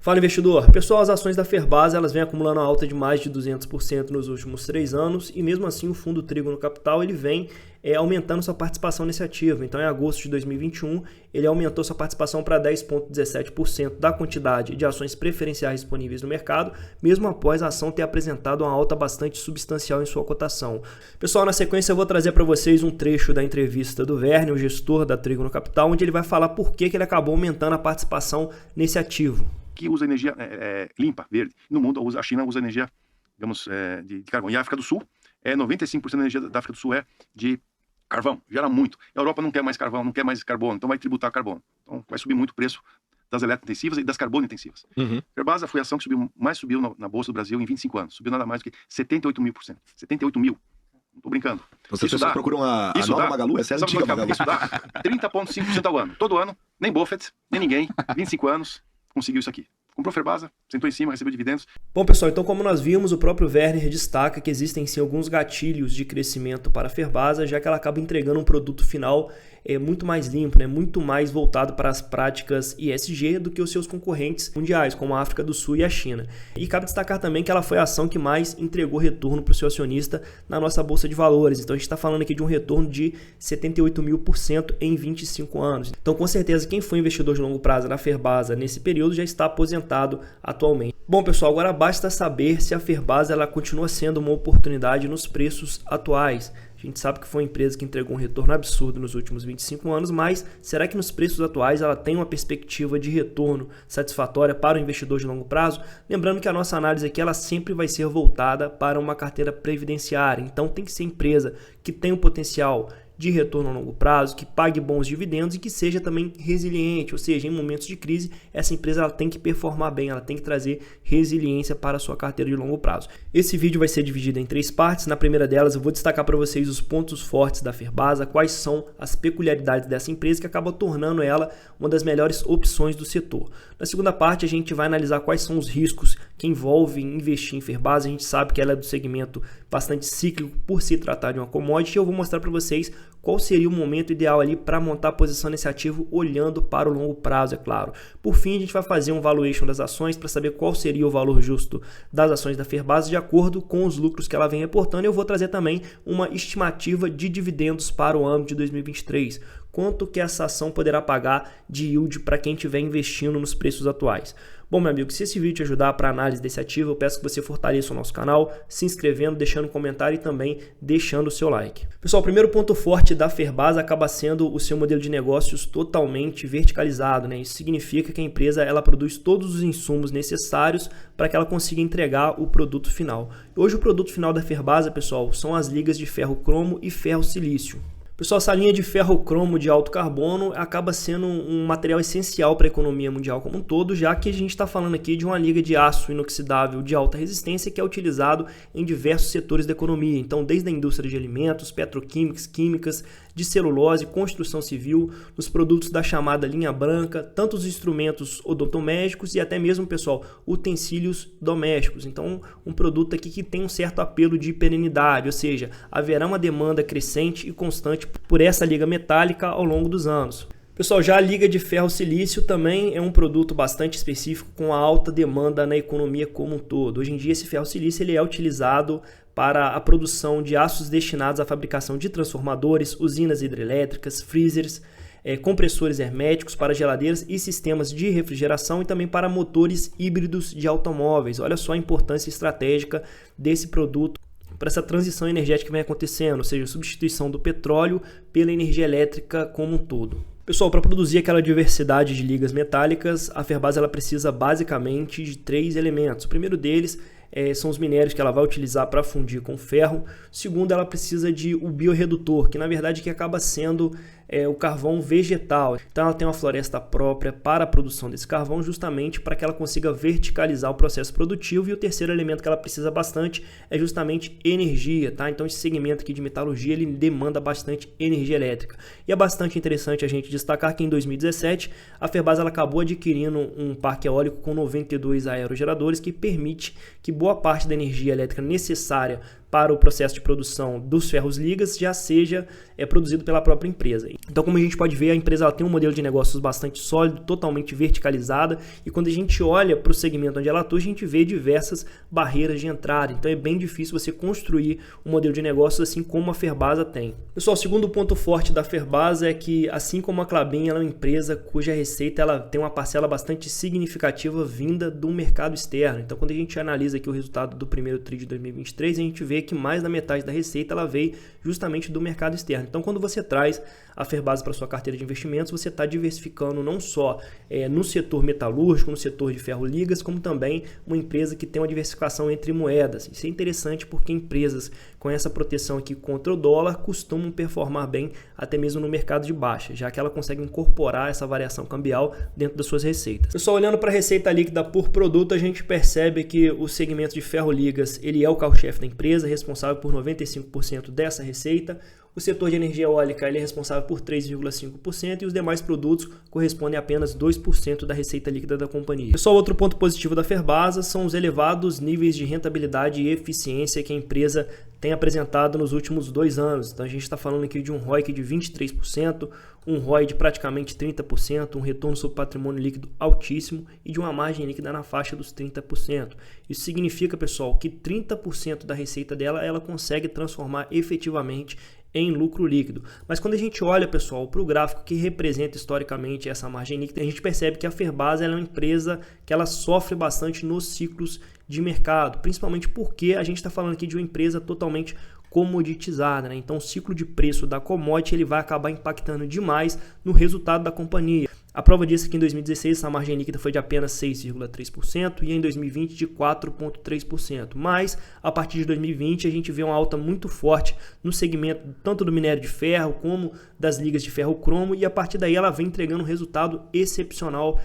Fala, investidor. Pessoal, as ações da Ferbasa elas vêm acumulando uma alta de mais de 200% nos últimos 3 anos e mesmo assim o fundo Trígono Capital ele vem aumentando sua participação nesse ativo. Então, em agosto de 2021, ele aumentou sua participação para 10,17% da quantidade de ações preferenciais disponíveis no mercado, mesmo após a ação ter apresentado uma alta bastante substancial em sua cotação. Pessoal, na sequência eu vou trazer para vocês um trecho da entrevista do Werner, o gestor da Trígono Capital, onde ele vai falar por que ele acabou aumentando a participação nesse ativo. Que usa energia limpa, verde. No mundo, a China usa energia, digamos, de carvão. E a África do Sul, 95% da energia da África do Sul é de carvão. Gera muito. A Europa não quer mais carvão, não quer mais carbono, então vai tributar carbono. Então vai subir muito o preço das eletrointensivas e das carbono-intensivas. Ferbasa foi a ação que mais subiu na Bolsa do Brasil em 25 anos. Subiu nada mais do que 78 mil por cento. 78 mil. Não tô brincando. Vocês procuram a nova Magalu? Essa é a antiga Magalu. Isso dá 30,5% ao ano. Todo ano. Nem Buffett, nem ninguém. 25 anos. Conseguiu isso aqui. Comprou Ferbasa, sentou em cima, recebeu dividendos. Bom, pessoal, então como nós vimos, o próprio Werner destaca que existem sim alguns gatilhos de crescimento para a Ferbasa, já que ela acaba entregando um produto final muito mais limpo, muito mais voltado para as práticas ESG do que os seus concorrentes mundiais, como a África do Sul e a China. E cabe destacar também que ela foi a ação que mais entregou retorno para o seu acionista na nossa Bolsa de Valores. Então a gente está falando aqui de um retorno de 78 mil por cento em 25 anos. Então com certeza quem foi investidor de longo prazo na Ferbasa nesse período já está aposentado atualmente. Bom, pessoal, agora basta saber se a Ferbasa ela continua sendo uma oportunidade nos preços atuais. A gente sabe que foi uma empresa que entregou um retorno absurdo nos últimos 25 anos, mas será que nos preços atuais ela tem uma perspectiva de retorno satisfatória para o investidor de longo prazo? Lembrando que a nossa análise aqui ela sempre vai ser voltada para uma carteira previdenciária, então tem que ser empresa que tem um potencial de retorno a longo prazo, que pague bons dividendos e que seja também resiliente, ou seja, em momentos de crise, essa empresa ela tem que performar bem, ela tem que trazer resiliência para a sua carteira de longo prazo. Esse vídeo vai ser dividido em 3 partes, na primeira delas eu vou destacar para vocês os pontos fortes da Ferbasa, quais são as peculiaridades dessa empresa que acaba tornando ela uma das melhores opções do setor. Na segunda parte a gente vai analisar quais são os riscos que envolvem investir em Ferbasa, a gente sabe que ela é do segmento bastante cíclico por se tratar de uma commodity e eu vou mostrar para vocês qual seria o momento ideal ali para montar a posição nesse ativo olhando para o longo prazo, é claro. Por fim, a gente vai fazer um valuation das ações para saber qual seria o valor justo das ações da Ferbasa de acordo com os lucros que ela vem reportando. E eu vou trazer também uma estimativa de dividendos para o ano de 2023. Quanto que essa ação poderá pagar de yield para quem estiver investindo nos preços atuais. Bom, meu amigo, se esse vídeo te ajudar para a análise desse ativo, eu peço que você fortaleça o nosso canal, se inscrevendo, deixando um comentário e também deixando o seu like. Pessoal, o primeiro ponto forte da Ferbasa acaba sendo o seu modelo de negócios totalmente verticalizado, Isso significa que a empresa ela produz todos os insumos necessários para que ela consiga entregar o produto final. Hoje o produto final da Ferbasa, pessoal, são as ligas de ferro cromo e ferro silício. Pessoal, essa linha de ferro cromo de alto carbono acaba sendo um material essencial para a economia mundial como um todo, já que a gente está falando aqui de uma liga de aço inoxidável de alta resistência que é utilizado em diversos setores da economia. Então, desde a indústria de alimentos, petroquímicas, químicas, de celulose, construção civil, nos produtos da chamada linha branca, tanto os instrumentos odontomédicos e até mesmo, pessoal, utensílios domésticos. Então, um produto aqui que tem um certo apelo de perenidade, ou seja, haverá uma demanda crescente e constante por essa liga metálica ao longo dos anos. Pessoal, já a liga de ferro silício também é um produto bastante específico com a alta demanda na economia como um todo. Hoje em dia esse ferro silício ele é utilizado para a produção de aços destinados à fabricação de transformadores, usinas hidrelétricas, freezers, compressores herméticos para geladeiras e sistemas de refrigeração e também para motores híbridos de automóveis. Olha só a importância estratégica desse produto para essa transição energética que vem acontecendo, ou seja, a substituição do petróleo pela energia elétrica como um todo. Pessoal, para produzir aquela diversidade de ligas metálicas, a Ferbasa ela precisa basicamente de 3 elementos. O primeiro deles são os minérios que ela vai utilizar para fundir com ferro. O segundo, ela precisa de um biorredutor, que na verdade que acaba sendo o carvão vegetal. Então ela tem uma floresta própria para a produção desse carvão, justamente para que ela consiga verticalizar o processo produtivo. E o terceiro elemento que ela precisa bastante é justamente energia, tá? Então esse segmento aqui de metalurgia ele demanda bastante energia elétrica. E é bastante interessante a gente destacar que em 2017 a Ferbasa ela acabou adquirindo um parque eólico com 92 aerogeradores que permite que boa parte da energia elétrica necessária para o processo de produção dos ferros ligas já seja produzido pela própria empresa. Então, como a gente pode ver, a empresa ela tem um modelo de negócios bastante sólido, totalmente verticalizada, e quando a gente olha para o segmento onde ela atua, a gente vê diversas barreiras de entrada. Então, é bem difícil você construir um modelo de negócios assim como a Ferbasa tem. Pessoal, o segundo ponto forte da Ferbasa é que, assim como a Klabin, ela é uma empresa cuja receita ela tem uma parcela bastante significativa vinda do mercado externo. Então, quando a gente analisa aqui o resultado do primeiro TRI de 2023, a gente vê que mais da metade da receita ela veio justamente do mercado externo. Então, quando você traz a Ferbasa para sua carteira de investimentos, você está diversificando não só no setor metalúrgico, no setor de ferro ligas, como também uma empresa que tem uma diversificação entre moedas. Isso é interessante porque empresas com essa proteção aqui contra o dólar costumam performar bem até mesmo no mercado de baixa, já que ela consegue incorporar essa variação cambial dentro das suas receitas. Pessoal, olhando para a receita líquida por produto, a gente percebe que o segmento de ferro ligas ele é o carro-chefe da empresa, responsável por 95% dessa receita. O setor de energia eólica ele é responsável por 3,5% e os demais produtos correspondem a apenas 2% da receita líquida da companhia. Pessoal, outro ponto positivo da Ferbasa são os elevados níveis de rentabilidade e eficiência que a empresa tem apresentado nos últimos 2 anos. Então a gente está falando aqui de um ROIC de 23%, um ROI de praticamente 30%, um retorno sobre patrimônio líquido altíssimo e de uma margem líquida na faixa dos 30%. Isso significa, pessoal, que 30% da receita dela ela consegue transformar efetivamente em lucro líquido. Mas quando a gente olha, pessoal, para o gráfico que representa historicamente essa margem líquida, a gente percebe que a Ferbasa ela é uma empresa que ela sofre bastante nos ciclos de mercado, principalmente porque a gente está falando aqui de uma empresa totalmente comoditizada, né? Então o ciclo de preço da commodity ele vai acabar impactando demais no resultado da companhia. A prova disso é que em 2016 essa margem líquida foi de apenas 6,3% e em 2020 de 4,3%. Mas a partir de 2020 a gente vê uma alta muito forte no segmento tanto do minério de ferro como das ligas de ferro cromo e a partir daí ela vem entregando um resultado excepcional.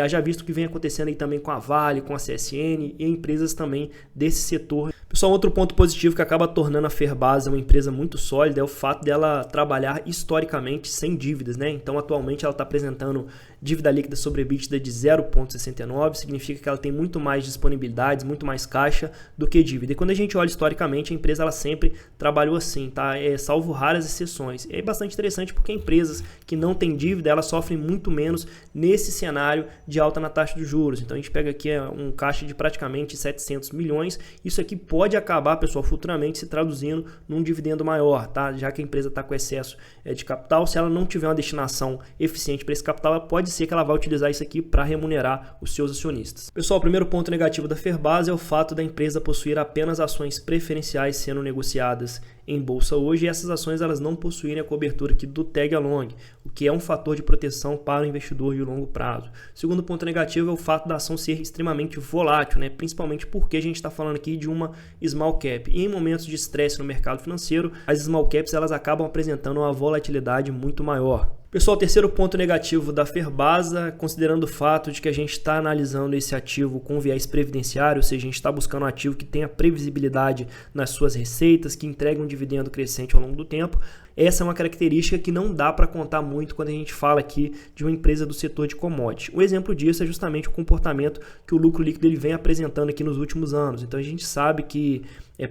Já visto o que vem acontecendo aí também com a Vale, com a CSN e empresas também desse setor. Pessoal, outro ponto positivo que acaba tornando a Ferbasa uma empresa muito sólida é o fato dela trabalhar historicamente sem dívidas, né? Então, atualmente ela está apresentando dívida líquida sobre EBITDA de 0,69, significa que ela tem muito mais disponibilidades, muito mais caixa do que dívida. E quando a gente olha historicamente, a empresa ela sempre trabalhou assim, tá? Salvo raras exceções. E é bastante interessante porque empresas que não têm dívida, elas sofrem muito menos nesse cenário de alta na taxa de juros. Então a gente pega aqui um caixa de praticamente 700 milhões. Isso aqui pode acabar, pessoal, futuramente se traduzindo num dividendo maior, tá? Já que a empresa está com excesso de capital, se ela não tiver uma destinação eficiente para esse capital, ela pode ser que ela vai utilizar isso aqui para remunerar os seus acionistas. Pessoal, o primeiro ponto negativo da Ferbasa é o fato da empresa possuir apenas ações preferenciais sendo negociadas em bolsa hoje e essas ações elas não possuírem a cobertura aqui do tag along, o que é um fator de proteção para o investidor de longo prazo. O segundo ponto negativo é o fato da ação ser extremamente volátil, né? Principalmente porque a gente está falando aqui de uma small cap e em momentos de estresse no mercado financeiro, as small caps elas acabam apresentando uma volatilidade muito maior. Pessoal, o terceiro ponto negativo da Ferbasa, considerando o fato de que a gente está analisando esse ativo com viés previdenciário, ou seja, a gente está buscando um ativo que tenha previsibilidade nas suas receitas, que entregue um dividendo crescente ao longo do tempo, essa é uma característica que não dá para contar muito quando a gente fala aqui de uma empresa do setor de commodity. O exemplo disso é justamente o comportamento que o lucro líquido ele vem apresentando aqui nos últimos anos. Então a gente sabe que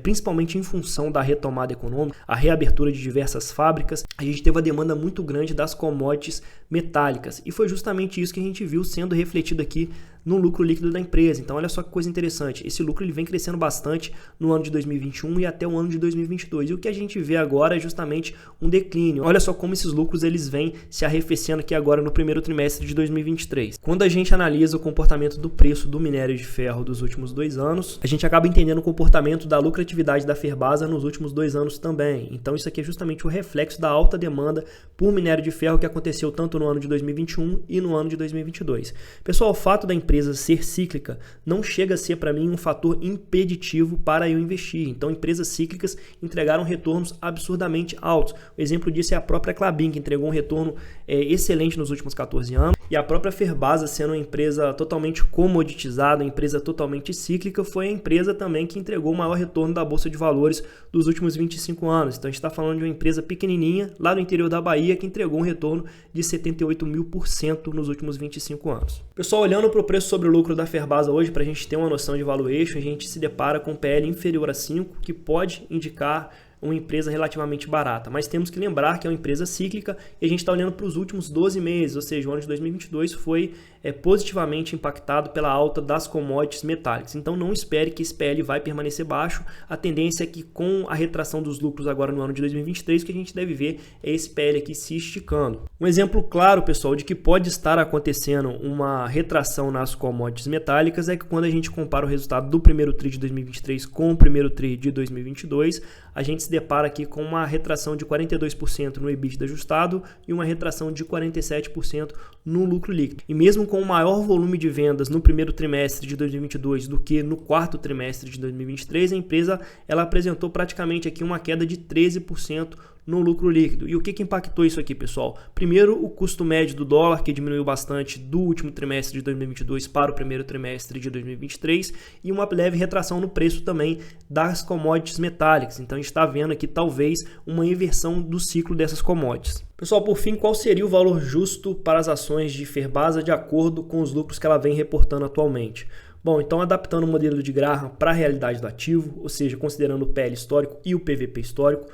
principalmente em função da retomada econômica, a reabertura de diversas fábricas, a gente teve uma demanda muito grande das commodities metálicas e foi justamente isso que a gente viu sendo refletido aqui no lucro líquido da empresa. Então olha só que coisa interessante, esse lucro ele vem crescendo bastante no ano de 2021 e até o ano de 2022 e o que a gente vê agora é justamente um declínio. Olha só como esses lucros eles vêm se arrefecendo aqui agora no primeiro trimestre de 2023. Quando a gente analisa o comportamento do preço do minério de ferro dos últimos 2 anos, a gente acaba entendendo o comportamento da lucratividade da Ferbasa nos últimos 2 anos também. Então isso aqui é justamente o reflexo da alta demanda por minério de ferro que aconteceu tanto no ano de 2021 e no ano de 2022. Pessoal, o fato da empresa ser cíclica não chega a ser para mim um fator impeditivo para eu investir. Então empresas cíclicas entregaram retornos absurdamente altos. O exemplo disso é a própria Klabin, que entregou um retorno excelente nos últimos 14 anos. E a própria Ferbasa, sendo uma empresa totalmente comoditizada, uma empresa totalmente cíclica, foi a empresa também que entregou o maior retorno da Bolsa de Valores dos últimos 25 anos. Então a gente está falando de uma empresa pequenininha, lá no interior da Bahia, que entregou um retorno de 78.000% nos últimos 25 anos. Pessoal, olhando para o preço preço sobre o lucro da Ferbasa hoje, para a gente ter uma noção de valuation, a gente se depara com PL inferior a 5, que pode indicar uma empresa relativamente barata, mas temos que lembrar que é uma empresa cíclica e a gente está olhando para os últimos 12 meses, ou seja, o ano de 2022 foi positivamente impactado pela alta das commodities metálicas. Então não espere que esse PL vai permanecer baixo, a tendência é que com a retração dos lucros agora no ano de 2023, o que a gente deve ver é esse PL aqui se esticando. Um exemplo claro, pessoal, de que pode estar acontecendo uma retração nas commodities metálicas é que quando a gente compara o resultado do primeiro TRI de 2023 com o primeiro TRI de 2022, a gente se depara aqui com uma retração de 42% no EBITDA ajustado e uma retração de 47% no lucro líquido. E mesmo com o maior volume de vendas no primeiro trimestre de 2022 do que no quarto trimestre de 2023, a empresa ela apresentou praticamente aqui uma queda de 13% no lucro líquido. E o que impactou isso aqui, pessoal? Primeiro, o custo médio do dólar, que diminuiu bastante do último trimestre de 2022 para o primeiro trimestre de 2023, e uma leve retração no preço também das commodities metálicas. Então a gente está vendo aqui talvez uma inversão do ciclo dessas commodities. Pessoal, por fim, qual seria o valor justo para as ações de Ferbasa de acordo com os lucros que ela vem reportando atualmente? Bom, então adaptando o modelo de Graham para a realidade do ativo, ou seja, considerando o PL histórico e o PVP histórico,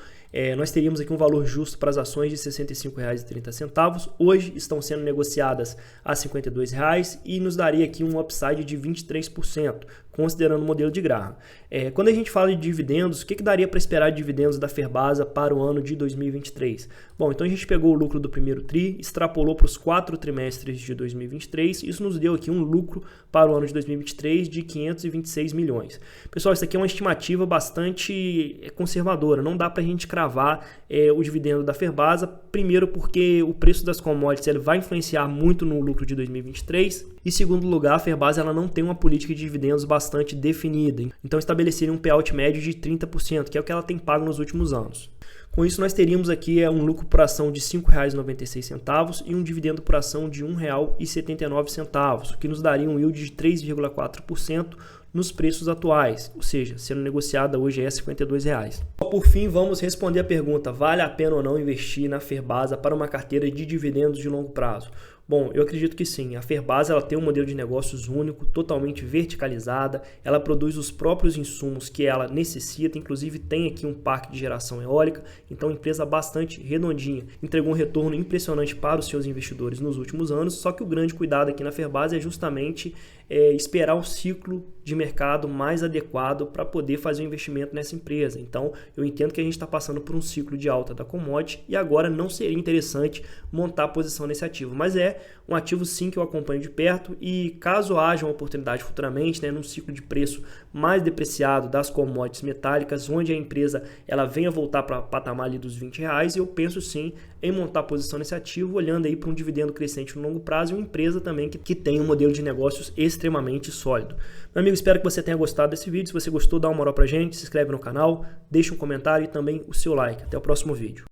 nós teríamos aqui um valor justo para as ações de R$ 65,30. Hoje estão sendo negociadas a R$ 52,00 e nos daria aqui um upside de 23%, considerando o modelo de Graham. Quando a gente fala de dividendos, o que daria para esperar de dividendos da Ferbasa para o ano de 2023? Bom, então a gente pegou o lucro do primeiro TRI, extrapolou para os 4 trimestres de 2023, isso nos deu aqui um lucro para o ano de 2023 de 526 milhões. Pessoal, isso aqui é uma estimativa bastante conservadora, não dá para a gente cravar o dividendo da Ferbasa, primeiro porque o preço das commodities ele vai influenciar muito no lucro de 2023, e segundo lugar, a Ferbasa ela não tem uma política de dividendos bastante definida, então estabeleceria um payout médio de 30%, que é o que ela tem pago nos últimos anos. Com isso, nós teríamos aqui um lucro por ação de R$ 5,96 e um dividendo por ação de R$ 1,79, o que nos daria um yield de 3,4% nos preços atuais, ou seja, sendo negociada hoje é R$ 52,00. Por fim, vamos responder a pergunta: vale a pena ou não investir na Ferbasa para uma carteira de dividendos de longo prazo? Bom, eu acredito que sim. A Ferbasa ela tem um modelo de negócios único, totalmente verticalizada, ela produz os próprios insumos que ela necessita, inclusive tem aqui um parque de geração eólica, então empresa bastante redondinha. Entregou um retorno impressionante para os seus investidores nos últimos anos, só que o grande cuidado aqui na Ferbasa é justamente esperar o ciclo de mercado mais adequado para poder fazer um investimento nessa empresa. Então, eu entendo que a gente está passando por um ciclo de alta da commodity e agora não seria interessante montar posição nesse ativo, mas é um ativo sim que eu acompanho de perto e caso haja uma oportunidade futuramente, num ciclo de preço mais depreciado das commodities metálicas, onde a empresa ela venha voltar para patamar ali dos R$20, eu penso sim em montar posição nesse ativo, olhando aí para um dividendo crescente no longo prazo e uma empresa também que tem um modelo de negócios extremamente sólido. Meu amigo, espero que você tenha gostado desse vídeo. Se você gostou, dá uma moral pra gente, se inscreve no canal, deixa um comentário e também o seu like. Até o próximo vídeo.